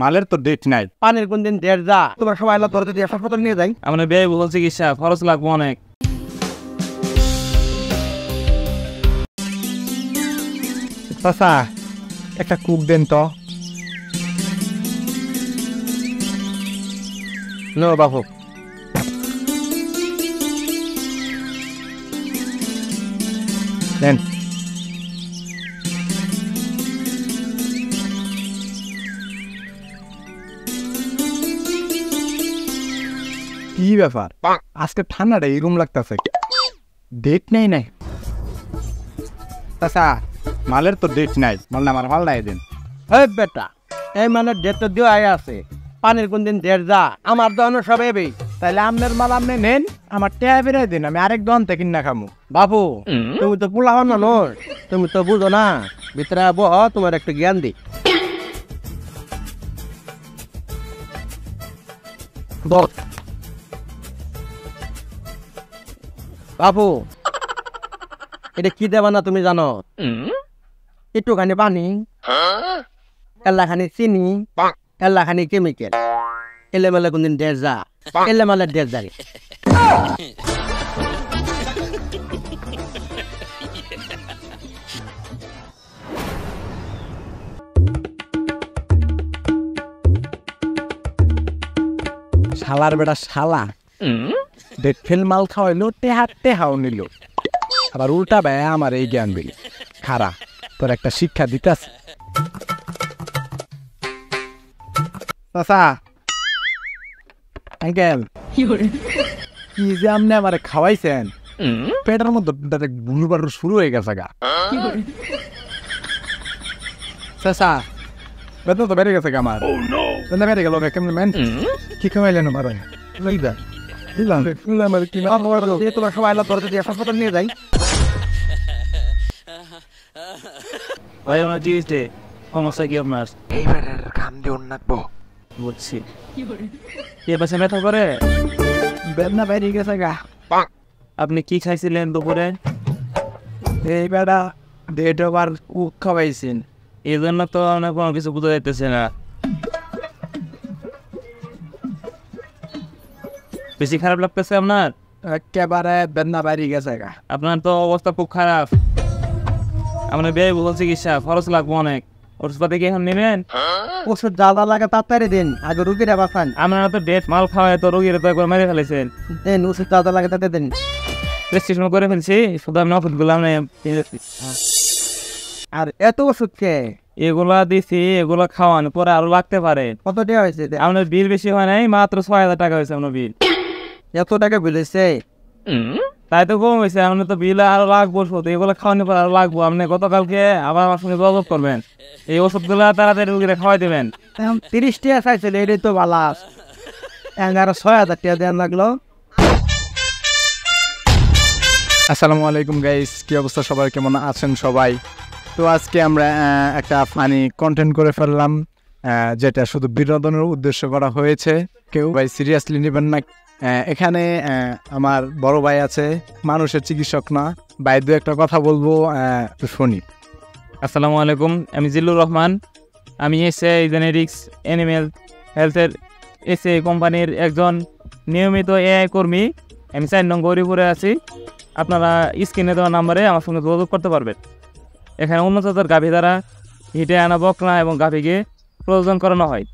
মালের তো ডেট নাই। পানির কোন দিন দেড় যা তোমার সবাই আল্লাহ ধরতে দিয়ে হাসপাতাল নিয়ে যাই। আমরা ব্যয়বহুল চিকিৎসা, খরচ লাগবে অনেক। চাচা একটা কুক দেন তো। নো বাবু, দেন। কি ব্যাপার আজকে ঠান্ডাটা এরকম লাগতেছে, ডেট নেই নাই। চাচা মালের তো ডেট নাই, মাল না আমার মাল নাই দেন। এই বেটা, এই মানে ডেট তো দিয়ে আয় আছে। পানির কোন দিন দেড় যা আমার দোকানে সব এবি। তাহলে আপনার মাল আপনি নেন, আমার টেয়া বেরাই দিন, আমি আরেক দোকান থেকে কিনা খামু। বাবু তুমি তো পোলা হন মানুষ, তুমি তো বুঝো না। ভিতরে বহ, তোমার একটু জ্ঞান দি। বাবু এটা কি দেবা না তুমি জানো? একটুখানি পানি, এলাখানি চিনি, এলাখানি কেমিক্যাল, এলেমেলে কোনদিন দেড় যা, এলেমেলে দেড় যারে। শালার বেটা শালা, ডেট ফেল মাল খাওয়াইলো, টেহাও নিল, আবার উল্টা ভাই আমার এই জ্ঞান বিল। খারা তোর একটা শিক্ষা দিতাস। চাচা আঙ্কেল, কি যে আপনি আমার খাওয়াইছেন, পেটের মধ্যে গুলবার শুরু হয়ে গেছে গা। চাচা বেতন তো বেড়ে গেছে গা আমার। বেতন বেড়ে গেল কেমন ম্যান? কি খাওয়াইলেন আমার? তোমার সবাই আল্লাহ ধরতে দিয়ে হাসপাতাল নিয়ে যাই। ভাই আমার টিউসডে সমস্যা কি আপনার? এইবারের কাম দিয়ে নাকবো বুঝছি। কে পাশে ব্যথা করে? বেদনা বেড়ে গেছে গা। আপনি কি খাইছিলেন দুপুরে? এই বেড়া ডেট ওভার কুক খাওয়াইছেন, এই জন্য তো অনেক কোনো কিছু বোঝা যাইতেছে না। বেশি খারাপ লাগতেছে আপনার? একেবারে বেদনা বেড়ে গেছে গা। আপনার তো অবস্থা খুব খারাপ। আপনার ব্যয়বহুল চিকিৎসা, খরচ লাগবে অনেক। ওষুধপাতি কি এখন নেবেন? ওষুধ যা যা লাগে তাড়াতাড়ি দিন, আগে রুগীরা বাঁচান। আপনারা তো ডেট মাল খাওয়ায় তো রোগীরা তো একবার মেরে ফেলেছেন। দেন ওষুধ যা যা লাগে তাতে দিন। প্রেসক্রিপশন করে ফেলছি, শুধু আমি ওষুধগুলো আর এত ওষুধ খেয়ে এগুলা দিছি, এগুলো খাওয়ান পরে আরো লাগতে পারে। কত টাকা হয়েছে? আপনার বিল বেশি হয় নাই, মাত্র 6,000 টাকা হয়েছে আপনার বিল। এত টাকা বিল হয়েছে? তাই তো কম হয়েছে। আপনার তো বিল আরো লাগবো, এগুলো খাওয়ানোর পর আরো লাগবো। আপনি গতকালকে আবার আমার সঙ্গে যোগাযোগ করবেন, এই ওষুধগুলো তাড়াতাড়ি রুগীরা খাওয়াই দেবেন। 30 টাকা চাইছিল, এটাই তো ভালো। 6,000 টাকা দেওয়ার লাগলো। আসসালামু আলাইকুম গাইস, কি অবস্থা সবার, কেমন আছেন সবাই? তো আজকে আমরা একটা ফানি কন্টেন্ট করে ফেললাম, যেটা শুধু বিনোদনের উদ্দেশ্য করা হয়েছে। কেউ ভাই সিরিয়াসলি নেবেন না। এখানে আমার বড় ভাই আছে, মানুষের চিকিৎসক না। ভাই দু একটা কথা বলবো, একটু শুনি। আসসালামু আলাইকুম, আমি জিল্লুর রহমান। আমি এসএ জেনেটিক্স অ্যানিমেল হেলথের এসএ কোম্পানির একজন নিয়মিত এআই কর্মী। আমি 4 নং গৌরীপুরে আছি। আপনারা স্ক্রিনে দেওয়া নাম্বারে আমার সঙ্গে যোগাযোগ করতে পারবেন। এখানে উন্নত জাতের গাভী দ্বারা হিটে আনা বকনা এবং গাভীকে প্রযোজন করানো হয়।